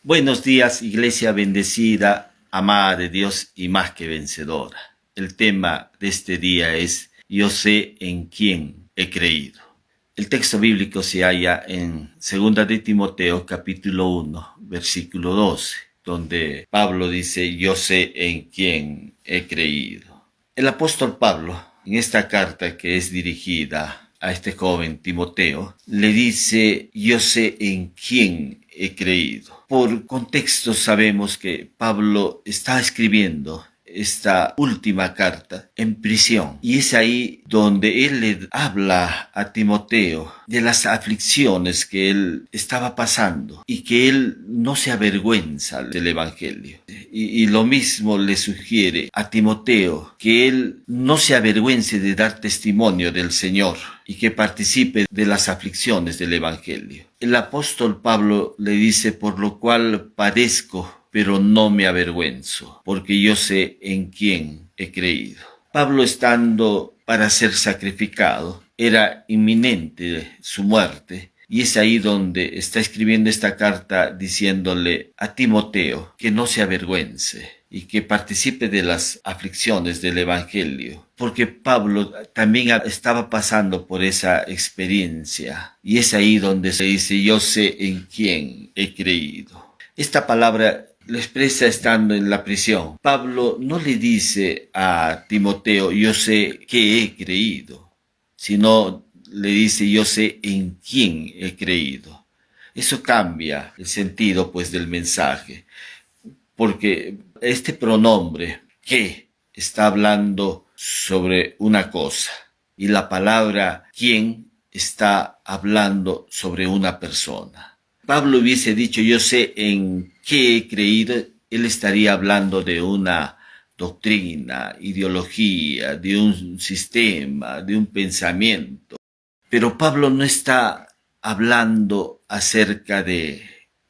Buenos días, iglesia bendecida, amada de Dios y más que vencedora. El tema de este día es Yo sé en quién he creído. El texto bíblico se halla en 2 de Timoteo capítulo 1, versículo 12, donde Pablo dice, yo sé en quién he creído. El apóstol Pablo, en esta carta que es dirigida a este joven Timoteo, le dice, yo sé en quién he creído. Por contexto sabemos que Pablo está escribiendo esta última carta en prisión, y es ahí donde él le habla a Timoteo de las aflicciones que él estaba pasando y que él no se avergüenza del evangelio, y lo mismo le sugiere a Timoteo que él no se avergüence de dar testimonio del Señor y que participe de las aflicciones del evangelio. El apóstol Pablo le dice, por lo cual padezco, pero no me avergüenzo, porque yo sé en quién he creído. Pablo, estando para ser sacrificado, era inminente su muerte, y es ahí donde está escribiendo esta carta diciéndole a Timoteo que no se avergüence y que participe de las aflicciones del evangelio, porque Pablo también estaba pasando por esa experiencia, y es ahí donde se dice, yo sé en quién he creído. Esta palabra lo expresa estando en la prisión. Pablo no le dice a Timoteo, yo sé que he creído, sino le dice, yo sé en quién he creído. Eso cambia el sentido, pues, del mensaje, porque este pronombre que está hablando sobre una cosa y la palabra quién está hablando sobre una persona. Pablo hubiese dicho, yo sé en qué he creído, él estaría hablando de una doctrina, ideología, de un sistema, de un pensamiento. Pero Pablo no está hablando acerca de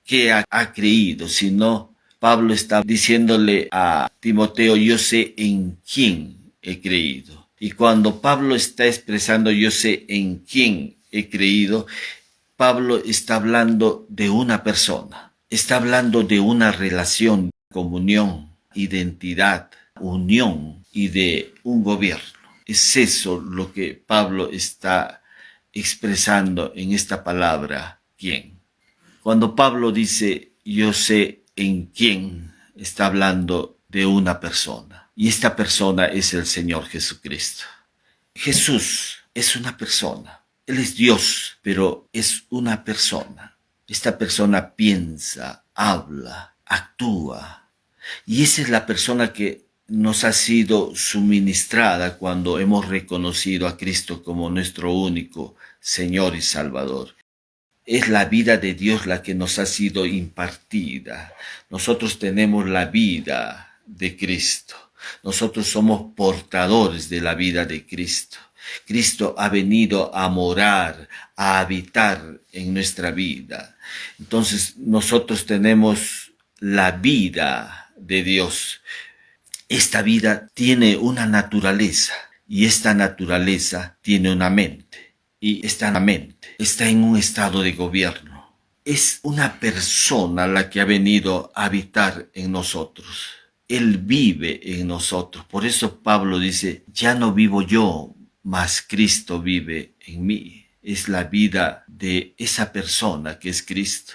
qué ha creído, sino Pablo está diciéndole a Timoteo, yo sé en quién he creído. Y cuando Pablo está expresando yo sé en quién he creído, Pablo está hablando de una persona, está hablando de una relación, comunión, identidad, unión y de un gobierno. Es eso lo que Pablo está expresando en esta palabra, ¿quién? Cuando Pablo dice, yo sé en quién, está hablando de una persona. Y esta persona es el Señor Jesucristo. Jesús es una persona. Él es Dios, pero es una persona. Esta persona piensa, habla, actúa. Y esa es la persona que nos ha sido suministrada cuando hemos reconocido a Cristo como nuestro único Señor y Salvador. Es la vida de Dios la que nos ha sido impartida. Nosotros tenemos la vida de Cristo. Nosotros somos portadores de la vida de Cristo. Cristo ha venido a morar, a habitar en nuestra vida. Entonces nosotros tenemos la vida de Dios. Esta vida tiene una naturaleza y esta naturaleza tiene una mente. Y esta mente está en un estado de gobierno. Es una persona la que ha venido a habitar en nosotros. Él vive en nosotros. Por eso Pablo dice, ya no vivo yo, mas Cristo vive en mí. Es la vida de esa persona que es Cristo,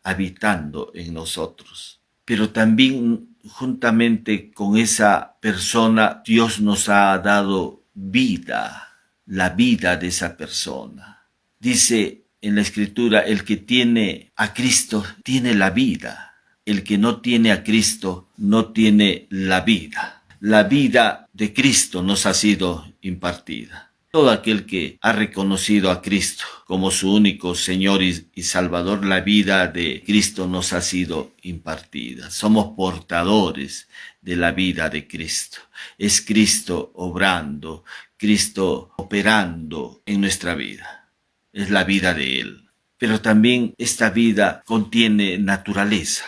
habitando en nosotros. Pero también juntamente con esa persona, Dios nos ha dado vida, la vida de esa persona. Dice en la Escritura, el que tiene a Cristo tiene la vida. El que no tiene a Cristo no tiene la vida. La vida de Cristo nos ha sido impartida. Todo aquel que ha reconocido a Cristo como su único Señor y Salvador, la vida de Cristo nos ha sido impartida. Somos portadores de la vida de Cristo. Es Cristo obrando, Cristo operando en nuestra vida. Es la vida de Él. Pero también esta vida contiene naturaleza,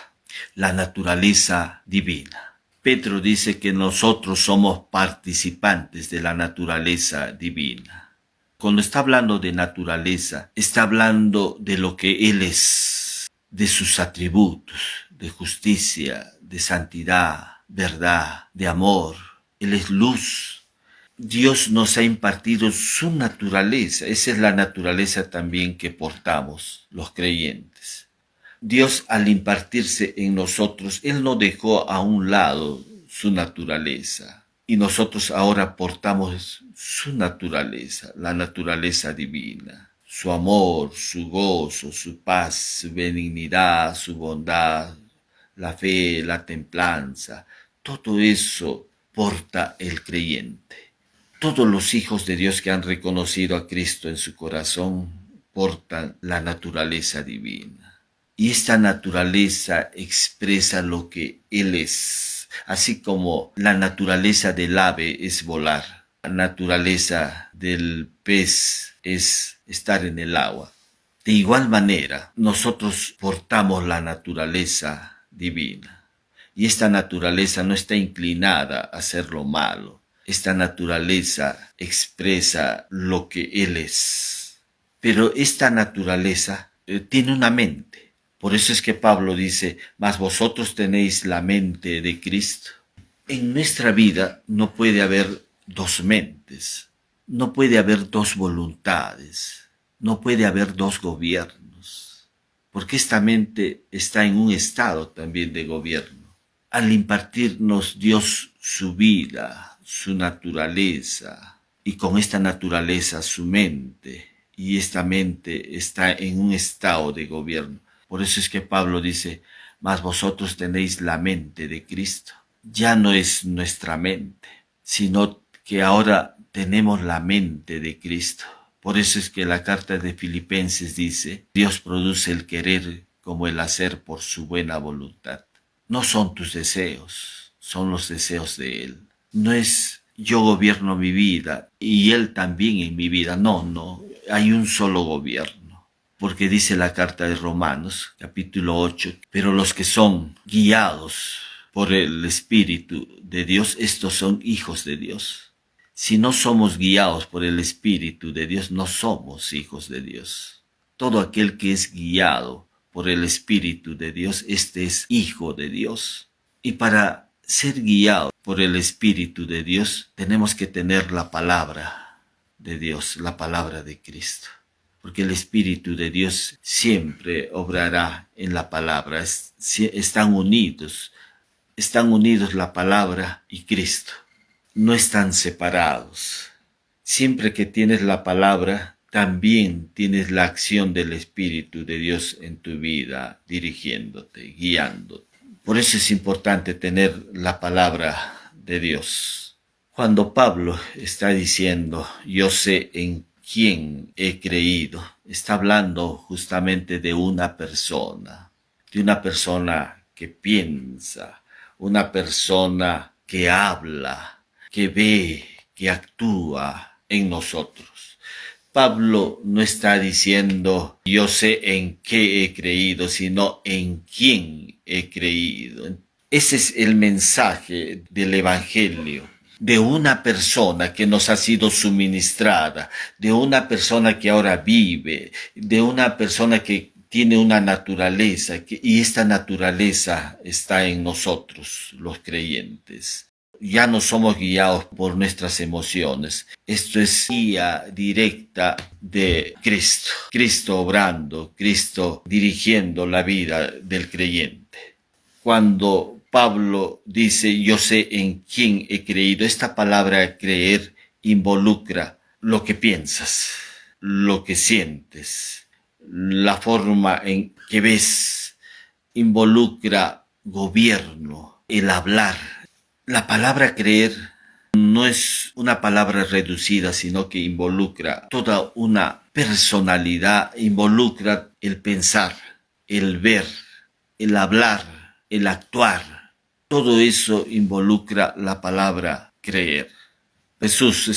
la naturaleza divina. Pedro dice que nosotros somos participantes de la naturaleza divina. Cuando está hablando de naturaleza, está hablando de lo que Él es, de sus atributos, de justicia, de santidad, verdad, de amor. Él es luz. Dios nos ha impartido su naturaleza. Esa es la naturaleza también que portamos los creyentes. Dios, al impartirse en nosotros, Él no dejó a un lado su naturaleza. Y nosotros ahora portamos su naturaleza, la naturaleza divina. Su amor, su gozo, su paz, su benignidad, su bondad, la fe, la templanza. Todo eso porta el creyente. Todos los hijos de Dios que han reconocido a Cristo en su corazón portan la naturaleza divina. Y esta naturaleza expresa lo que Él es, así como la naturaleza del ave es volar, la naturaleza del pez es estar en el agua. De igual manera, nosotros portamos la naturaleza divina. Y esta naturaleza no está inclinada a hacer lo malo. Esta naturaleza expresa lo que Él es. Pero esta naturaleza tiene una mente. Por eso es que Pablo dice, mas vosotros tenéis la mente de Cristo. En nuestra vida no puede haber dos mentes, no puede haber dos voluntades, no puede haber dos gobiernos, porque esta mente está en un estado también de gobierno. Al impartirnos Dios su vida, su naturaleza, y con esta naturaleza su mente, y esta mente está en un estado de gobierno. Por eso es que Pablo dice, mas vosotros tenéis la mente de Cristo. Ya no es nuestra mente, sino que ahora tenemos la mente de Cristo. Por eso es que la carta de Filipenses dice, Dios produce el querer como el hacer por su buena voluntad. No son tus deseos, son los deseos de Él. No es yo gobierno mi vida y Él también en mi vida. No, hay un solo gobierno. Porque dice la carta de Romanos, capítulo 8, pero los que son guiados por el Espíritu de Dios, estos son hijos de Dios. Si no somos guiados por el Espíritu de Dios, no somos hijos de Dios. Todo aquel que es guiado por el Espíritu de Dios, este es hijo de Dios. Y para ser guiado por el Espíritu de Dios, tenemos que tener la palabra de Dios, la palabra de Cristo. Porque el Espíritu de Dios siempre obrará en la palabra. Están unidos la palabra y Cristo. No están separados. Siempre que tienes la palabra, también tienes la acción del Espíritu de Dios en tu vida, dirigiéndote, guiándote. Por eso es importante tener la palabra de Dios. Cuando Pablo está diciendo, yo sé en quién he creído, está hablando justamente de una persona que piensa, una persona que habla, que ve, que actúa en nosotros. Pablo no está diciendo yo sé en qué he creído, sino en quién he creído. Ese es el mensaje del Evangelio. De una persona que nos ha sido suministrada, de una persona que ahora vive, de una persona que tiene una naturaleza, y esta naturaleza está en nosotros, los creyentes. Ya no somos guiados por nuestras emociones. Esto es guía directa de Cristo. Cristo obrando, Cristo dirigiendo la vida del creyente. Cuando Pablo dice, yo sé en quién he creído, esta palabra creer involucra lo que piensas, lo que sientes, la forma en que ves, involucra gobierno, el hablar. La palabra creer no es una palabra reducida, sino que involucra toda una personalidad, involucra el pensar, el ver, el hablar, el actuar. Todo eso involucra la palabra creer. Jesús,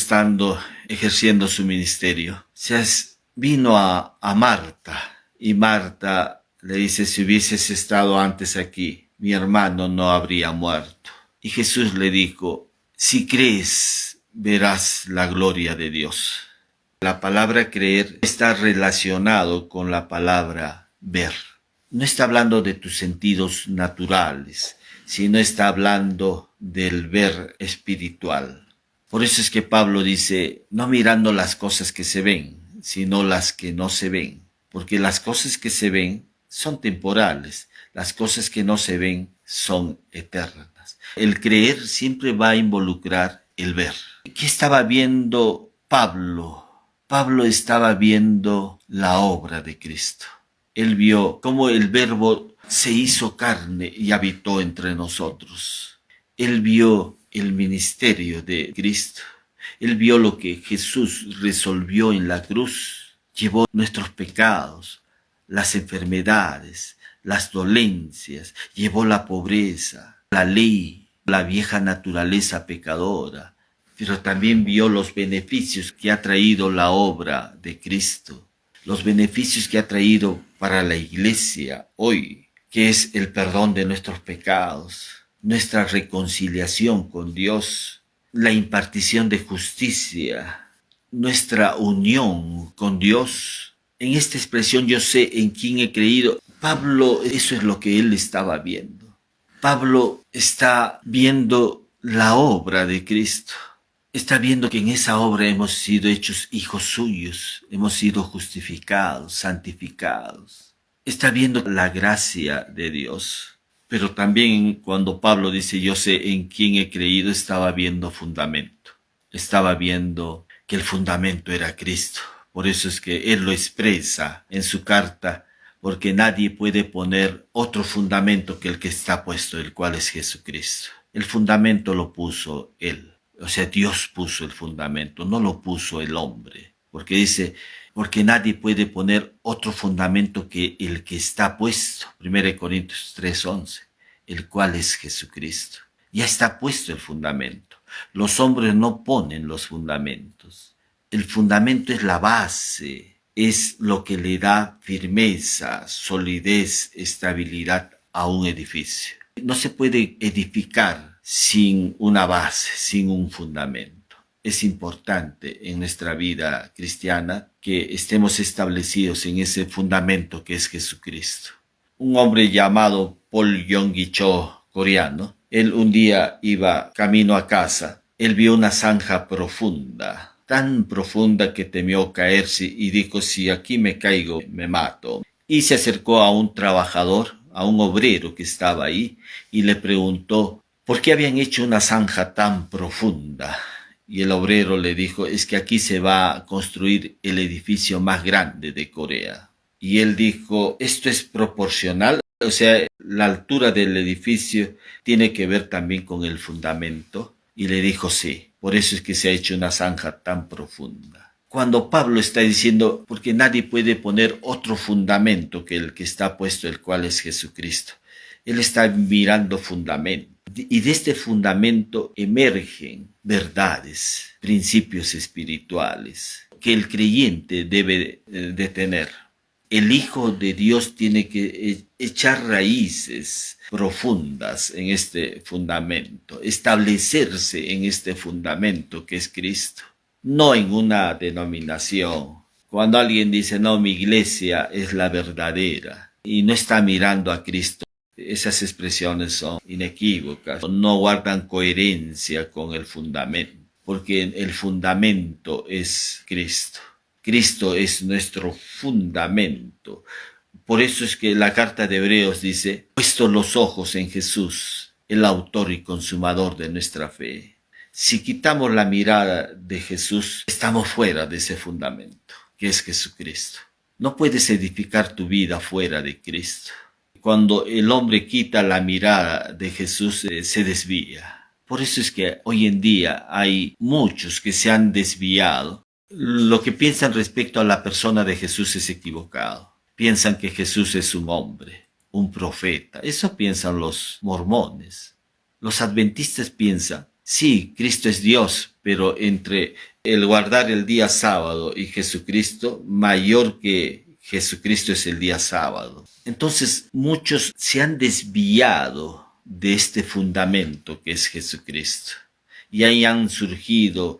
ejerciendo su ministerio, vino a Marta, y Marta le dice, si hubieses estado antes aquí, mi hermano no habría muerto. Y Jesús le dijo, si crees, verás la gloria de Dios. La palabra creer está relacionado con la palabra ver. no está hablando de tus sentidos naturales, sino está hablando del ver espiritual. Por eso es que Pablo dice, no mirando las cosas que se ven, sino las que no se ven, porque las cosas que se ven son temporales, las cosas que no se ven son eternas. El creer siempre va a involucrar el ver. ¿Qué estaba viendo Pablo? Pablo estaba viendo la obra de Cristo. Él vio cómo el Verbo se hizo carne y habitó entre nosotros. Él vio el ministerio de Cristo. Él vio lo que Jesús resolvió en la cruz. Llevó nuestros pecados, las enfermedades, las dolencias, llevó la pobreza, la ley, la vieja naturaleza pecadora, pero también vio los beneficios que ha traído la obra de Cristo, los beneficios que ha traído para la iglesia hoy, que es el perdón de nuestros pecados, nuestra reconciliación con Dios, la impartición de justicia, nuestra unión con Dios. En esta expresión yo sé en quién he creído. Pablo, eso es lo que él estaba viendo. Pablo está viendo la obra de Cristo. Está viendo que en esa obra hemos sido hechos hijos suyos, hemos sido justificados, santificados. Está viendo la gracia de Dios. Pero también cuando Pablo dice yo sé en quién he creído, estaba viendo fundamento. Estaba viendo que el fundamento era Cristo. Por eso es que él lo expresa en su carta, porque nadie puede poner otro fundamento que el que está puesto, el cual es Jesucristo. El fundamento lo puso él. O sea, Dios puso el fundamento, no lo puso el hombre. Porque dice, porque nadie puede poner otro fundamento que el que está puesto. 1 Corintios 3:11, el cual es Jesucristo. Ya está puesto el fundamento. Los hombres no ponen los fundamentos. El fundamento es la base, es lo que le da firmeza, solidez, estabilidad a un edificio. No se puede edificar sin una base, sin un fundamento. Es importante en nuestra vida cristiana que estemos establecidos en ese fundamento que es Jesucristo. Un hombre llamado Paul Yonggi Cho, coreano, él un día iba camino a casa. Él vio una zanja profunda, tan profunda que temió caerse y dijo, si aquí me caigo, me mato. Y se acercó a un trabajador, a un obrero que estaba ahí, y le preguntó, ¿por qué habían hecho una zanja tan profunda? Y el obrero le dijo, es que aquí se va a construir el edificio más grande de Corea. Y él dijo, ¿esto es proporcional? O sea, la altura del edificio tiene que ver también con el fundamento. Y le dijo, sí, por eso es que se ha hecho una zanja tan profunda. Cuando Pablo está diciendo, porque nadie puede poner otro fundamento que el que está puesto, el cual es Jesucristo. Él está mirando fundamento. Y de este fundamento emergen verdades, principios espirituales que el creyente debe de tener. El Hijo de Dios tiene que echar raíces profundas en este fundamento, establecerse en este fundamento que es Cristo, no en una denominación. Cuando alguien dice, no, mi iglesia es la verdadera y no está mirando a Cristo, esas expresiones son inequívocas, no guardan coherencia con el fundamento, porque el fundamento es Cristo. Cristo es nuestro fundamento. Por eso es que la carta de Hebreos dice, puesto los ojos en Jesús, el autor y consumador de nuestra fe. Si quitamos la mirada de Jesús, estamos fuera de ese fundamento, que es Jesucristo. No puedes edificar tu vida fuera de Cristo. Cuando el hombre quita la mirada de Jesús, se desvía. Por eso es que hoy en día hay muchos que se han desviado. Lo que piensan respecto a la persona de Jesús es equivocado. Piensan que Jesús es un hombre, un profeta. Eso piensan los mormones. Los adventistas piensan, sí, Cristo es Dios, pero entre el guardar el día sábado y Jesucristo, mayor que Jesucristo es el día sábado. Entonces muchos se han desviado de este fundamento que es Jesucristo. Y ahí han surgido,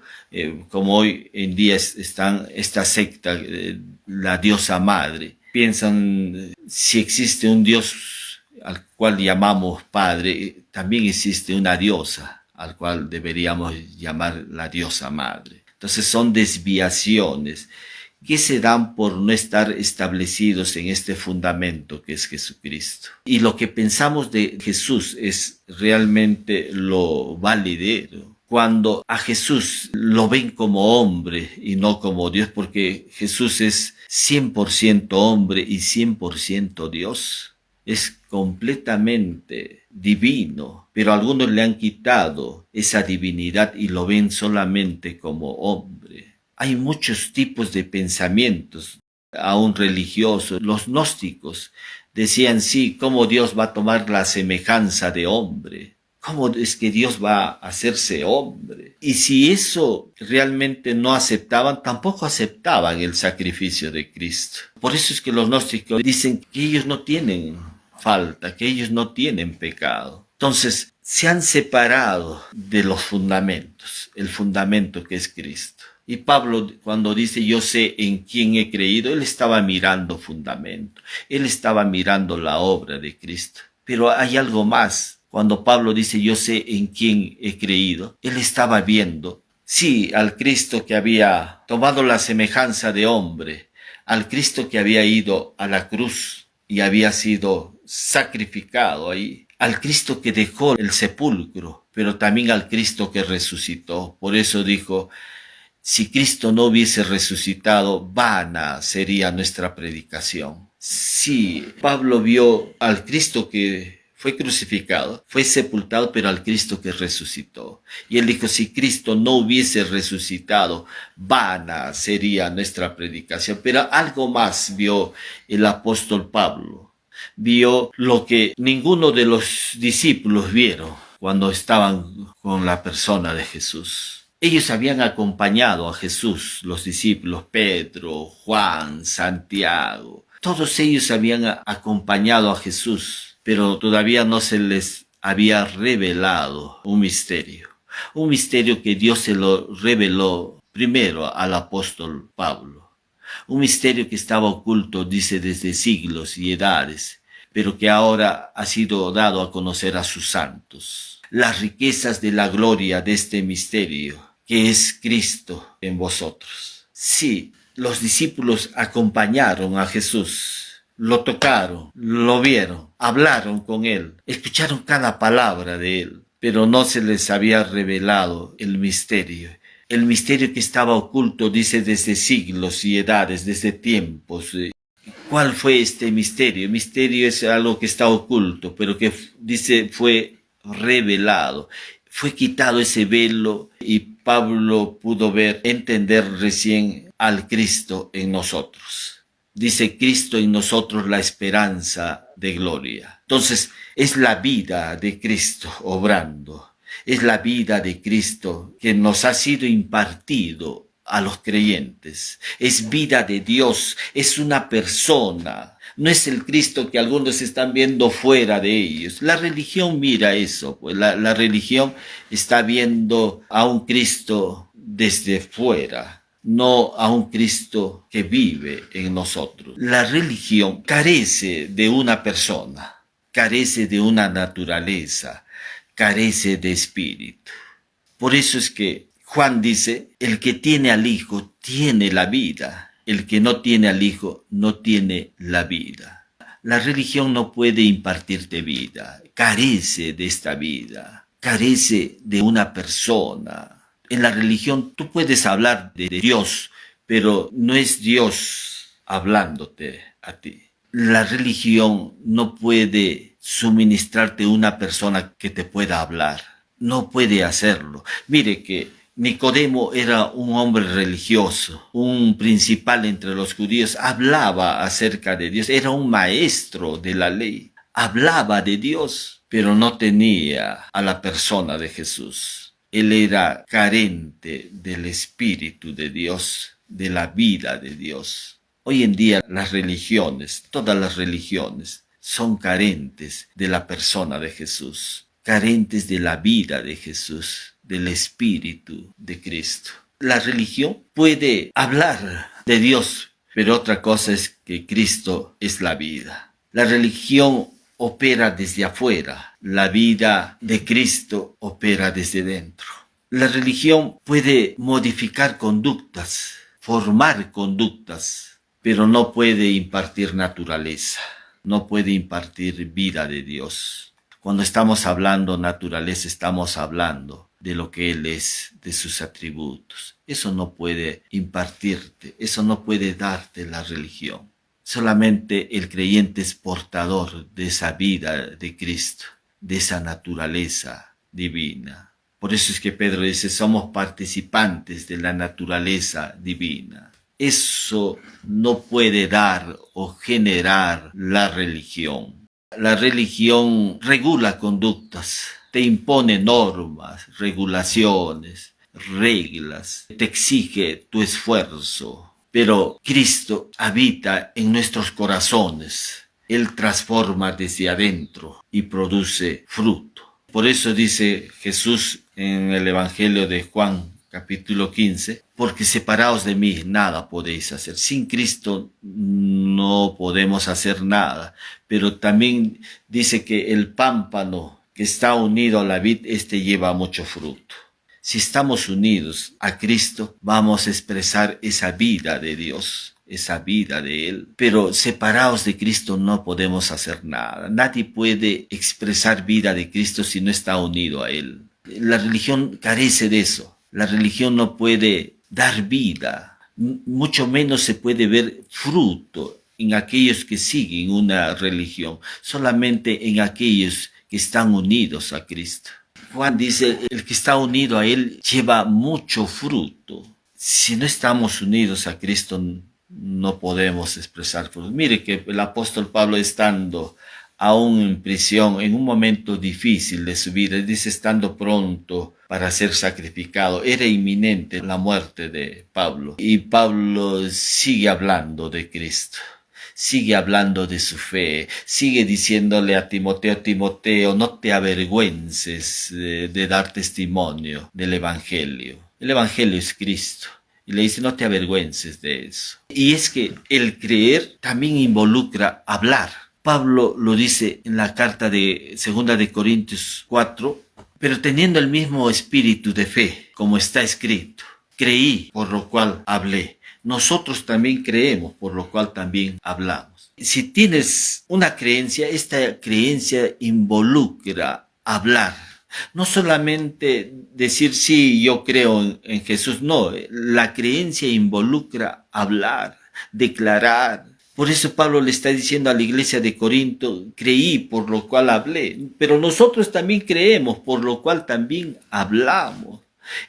como hoy en día están esta secta, la diosa madre, piensan si existe un Dios al cual llamamos Padre, también existe una diosa al cual deberíamos llamar la diosa madre. Entonces son desviaciones que se dan por no estar establecidos en este fundamento que es Jesucristo. Y lo que pensamos de Jesús es realmente lo validero. Cuando a Jesús lo ven como hombre y no como Dios, porque Jesús es 100% hombre y 100% Dios. Es completamente divino, pero algunos le han quitado esa divinidad y lo ven solamente como hombre. Hay muchos tipos de pensamientos, aún religiosos. Los gnósticos decían, sí, ¿cómo Dios va a tomar la semejanza de hombre? ¿Cómo es que Dios va a hacerse hombre? Y si eso realmente no aceptaban, tampoco aceptaban el sacrificio de Cristo. Por eso es que los gnósticos dicen que ellos no tienen falta, que ellos no tienen pecado. Entonces, se han separado de los fundamentos, el fundamento que es Cristo. Y Pablo, cuando dice yo sé en quién he creído, él estaba mirando fundamento, él estaba mirando la obra de Cristo. Pero hay algo más. Cuando Pablo dice yo sé en quién he creído, él estaba viendo, sí, al Cristo que había tomado la semejanza de hombre, al Cristo que había ido a la cruz y había sido sacrificado ahí, al Cristo que dejó el sepulcro, pero también al Cristo que resucitó. Por eso dijo, si Cristo no hubiese resucitado, vana sería nuestra predicación. Sí, Pablo vio al Cristo que fue crucificado, fue sepultado, pero al Cristo que resucitó. Y él dijo, si Cristo no hubiese resucitado, vana sería nuestra predicación. Pero algo más vio el apóstol Pablo. Vio lo que ninguno de los discípulos vieron cuando estaban con la persona de Jesús. Ellos habían acompañado a Jesús, los discípulos Pedro, Juan, Santiago. Todos ellos habían acompañado a Jesús, pero todavía no se les había revelado un misterio que Dios se lo reveló primero al apóstol Pablo. Un misterio que estaba oculto, dice, desde siglos y edades, pero que ahora ha sido dado a conocer a sus santos. Las riquezas de la gloria de este misterio, que es Cristo en vosotros. Sí, los discípulos acompañaron a Jesús, lo tocaron, lo vieron, hablaron con él, escucharon cada palabra de él, pero no se les había revelado el misterio. El misterio que estaba oculto, dice, desde siglos y edades, desde tiempos. ¿Cuál fue este misterio? El misterio es algo que está oculto, pero que, dice, fue revelado. Fue quitado ese velo y Pablo pudo ver, entender recién al Cristo en nosotros. Dice Cristo en nosotros la esperanza de gloria. Entonces es la vida de Cristo obrando. Es la vida de Cristo que nos ha sido impartido a los creyentes. Es vida de Dios, es una persona. No es el Cristo que algunos están viendo fuera de ellos. La religión mira eso, pues la religión está viendo a un Cristo desde fuera, no a un Cristo que vive en nosotros. La religión carece de una persona, carece de una naturaleza, carece de espíritu. Por eso es que Juan dice, el que tiene al Hijo tiene la vida. El que no tiene al Hijo no tiene la vida. La religión no puede impartirte vida, carece de esta vida, carece de una persona. En la religión tú puedes hablar de Dios, pero no es Dios hablándote a ti. La religión no puede suministrarte una persona que te pueda hablar, no puede hacerlo. Mire que Nicodemo era un hombre religioso, un principal entre los judíos, hablaba acerca de Dios, era un maestro de la ley, hablaba de Dios, pero no tenía a la persona de Jesús. Él era carente del Espíritu de Dios, de la vida de Dios. Hoy en día las religiones, todas las religiones, son carentes de la persona de Jesús, carentes de la vida de Jesús, del Espíritu de Cristo. La religión puede hablar de Dios, pero otra cosa es que Cristo es la vida. La religión opera desde afuera, la vida de Cristo opera desde dentro. La religión puede modificar conductas, formar conductas, pero no puede impartir naturaleza, no puede impartir vida de Dios. Cuando estamos hablando naturaleza, estamos hablando de lo que Él es, de sus atributos. Eso no puede impartirte, eso no puede darte la religión. Solamente el creyente es portador de esa vida de Cristo, de esa naturaleza divina. Por eso es que Pedro dice, somos participantes de la naturaleza divina. Eso no puede dar o generar la religión. La religión regula conductas, te impone normas, regulaciones, reglas, te exige tu esfuerzo. Pero Cristo habita en nuestros corazones. Él transforma desde adentro y produce fruto. Por eso dice Jesús en el Evangelio de Juan, capítulo 15, porque separados de mí nada podéis hacer. Sin Cristo no podemos hacer nada. Pero también dice que el pámpano que está unido a la vid, este lleva mucho fruto. Si estamos unidos a Cristo, vamos a expresar esa vida de Dios, esa vida de Él. Pero separados de Cristo no podemos hacer nada. Nadie puede expresar vida de Cristo si no está unido a Él. La religión carece de eso. La religión no puede dar vida, mucho menos se puede ver fruto en aquellos que siguen una religión, solamente en aquellos que están unidos a Cristo. Juan dice, el que está unido a Él lleva mucho fruto. Si no estamos unidos a Cristo, no podemos expresar fruto. Mire que el apóstol Pablo, estando aún en prisión, en un momento difícil de su vida, dice, estando pronto para ser sacrificado, era inminente la muerte de Pablo. Y Pablo sigue hablando de Cristo. Sigue hablando de su fe, sigue diciéndole a Timoteo, Timoteo, no te avergüences de dar testimonio del Evangelio. El Evangelio es Cristo. Y le dice, no te avergüences de eso. Y es que el creer también involucra hablar. Pablo lo dice en la carta de 2 de Corintios 4, pero teniendo el mismo espíritu de fe, como está escrito, creí, por lo cual hablé. Nosotros también creemos, por lo cual también hablamos. Si tienes una creencia, esta creencia involucra hablar. No solamente decir, sí, yo creo en Jesús. No, la creencia involucra hablar, declarar. Por eso Pablo le está diciendo a la iglesia de Corinto, creí, por lo cual hablé. Pero nosotros también creemos, por lo cual también hablamos.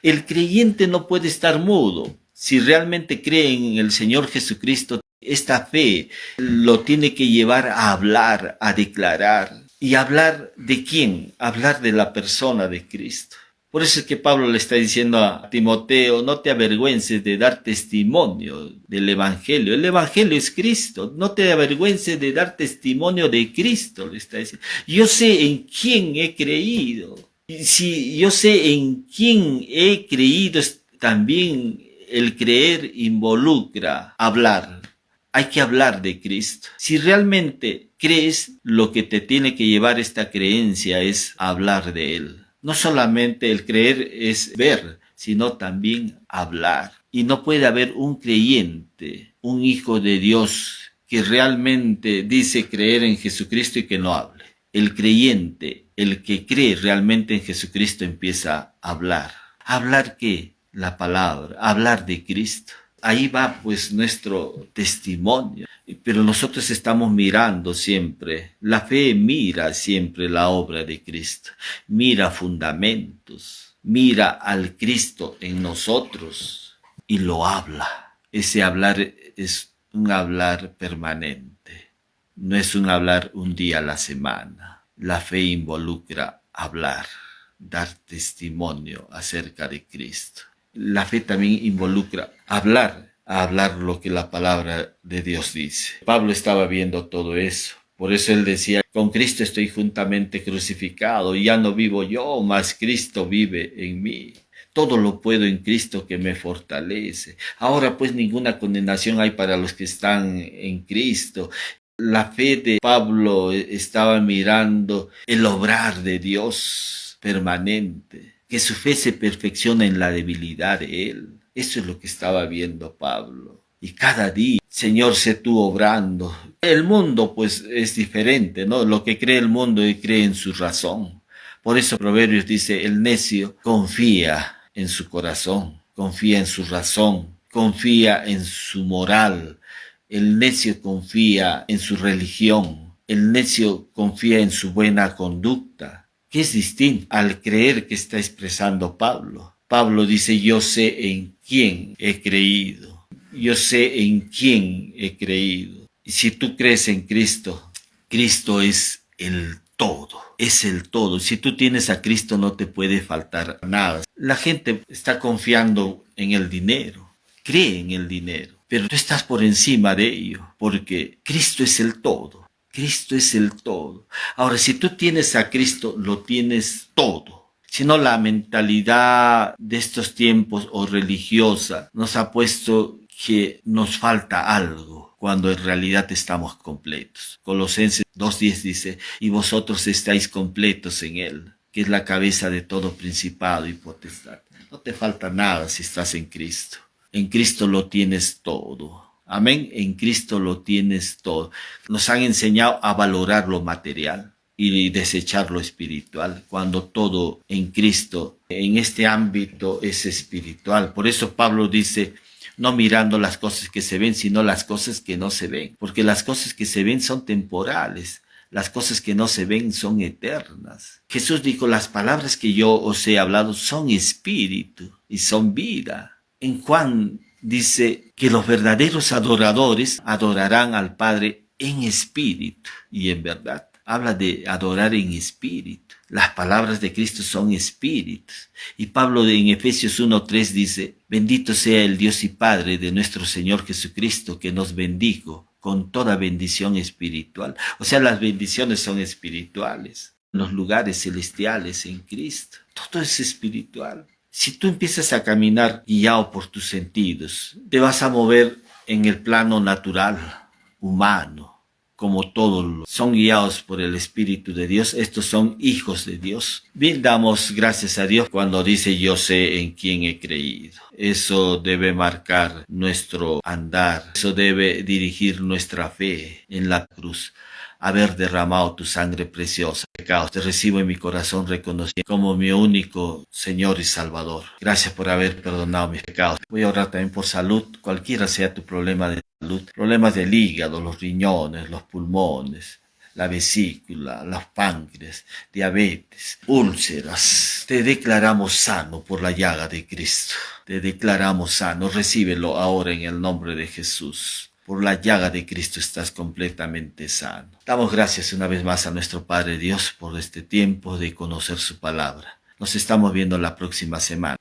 El creyente no puede estar mudo. Si realmente cree en el Señor Jesucristo, esta fe lo tiene que llevar a hablar, a declarar. ¿Y hablar de quién? Hablar de la persona de Cristo. Por eso es que Pablo le está diciendo a Timoteo, no te avergüences de dar testimonio del Evangelio. El Evangelio es Cristo. No te avergüences de dar testimonio de Cristo, le está diciendo. Yo sé en quién he creído. Y si yo sé en quién he creído, también el creer involucra hablar. Hay que hablar de Cristo. Si realmente crees, lo que te tiene que llevar esta creencia es hablar de Él. No solamente el creer es ver, sino también hablar. Y no puede haber un creyente, un hijo de Dios, que realmente dice creer en Jesucristo y que no hable. El creyente, el que cree realmente en Jesucristo, empieza a hablar. ¿Hablar qué? La palabra, hablar de Cristo. Ahí va pues nuestro testimonio. Pero nosotros estamos mirando siempre, la fe mira siempre la obra de Cristo, mira fundamentos, mira al Cristo en nosotros y lo habla. Ese hablar es un hablar permanente, no es un hablar un día a la semana. La fe involucra hablar, dar testimonio acerca de Cristo. La fe también involucra hablar, a hablar lo que la palabra de Dios dice. Pablo estaba viendo todo eso. Por eso él decía, con Cristo estoy juntamente crucificado, y ya no vivo yo, mas Cristo vive en mí. Todo lo puedo en Cristo que me fortalece. Ahora pues ninguna condenación hay para los que están en Cristo. La fe de Pablo estaba mirando el obrar de Dios permanente, que su fe se perfecciona en la debilidad de Él. Eso es lo que estaba viendo Pablo. Y cada día, Señor, sé tú obrando. El mundo pues es diferente, ¿no? Lo que cree el mundo y cree en su razón. Por eso Proverbios dice, el necio confía en su corazón, confía en su razón, confía en su moral. El necio confía en su religión, el necio confía en su buena conducta, que es distinto al creer que está expresando Pablo. Pablo dice, yo sé en quién he creído, yo sé en quién he creído. Y si tú crees en Cristo, Cristo es el todo, es el todo. Si tú tienes a Cristo no te puede faltar nada. La gente está confiando en el dinero, cree en el dinero, pero tú estás por encima de ello, porque Cristo es el todo. Cristo es el todo. Ahora, si tú tienes a Cristo, lo tienes todo. Si no, la mentalidad de estos tiempos o religiosa nos ha puesto que nos falta algo, cuando en realidad estamos completos. Colosenses 2:10 dice, y vosotros estáis completos en Él, que es la cabeza de todo principado y potestad. No te falta nada si estás en Cristo. En Cristo lo tienes todo. Amén. En Cristo lo tienes todo. Nos han enseñado a valorar lo material y desechar lo espiritual, cuando todo en Cristo, en este ámbito, es espiritual. Por eso Pablo dice, no mirando las cosas que se ven, sino las cosas que no se ven. Porque las cosas que se ven son temporales. Las cosas que no se ven son eternas. Jesús dijo, las palabras que yo os he hablado son espíritu y son vida. En Juan dice que los verdaderos adoradores adorarán al Padre en espíritu y en verdad. Habla de adorar en espíritu. Las palabras de Cristo son espíritus. Y Pablo en Efesios 1:3 dice, bendito sea el Dios y Padre de nuestro Señor Jesucristo, que nos bendijo con toda bendición espiritual. O sea, las bendiciones son espirituales. Los lugares celestiales en Cristo. Todo es espiritual. Si tú empiezas a caminar guiado por tus sentidos, te vas a mover en el plano natural, humano. Como todos son guiados por el Espíritu de Dios, estos son hijos de Dios. Bien, damos gracias a Dios cuando dice yo sé en quién he creído. Eso debe marcar nuestro andar, eso debe dirigir nuestra fe en la cruz. Haber derramado tu sangre preciosa. Pecados, te recibo en mi corazón reconocido como mi único Señor y Salvador. Gracias por haber perdonado mis pecados. Voy a orar también por salud, cualquiera sea tu problema de salud, problemas del hígado, los riñones, los pulmones, la vesícula, los páncreas, diabetes, úlceras. Te declaramos sano por la llaga de Cristo. Te declaramos sano. Recíbelo ahora en el nombre de Jesús. Por la llaga de Cristo estás completamente sano. Damos gracias una vez más a nuestro Padre Dios por este tiempo de conocer su palabra. Nos estamos viendo la próxima semana.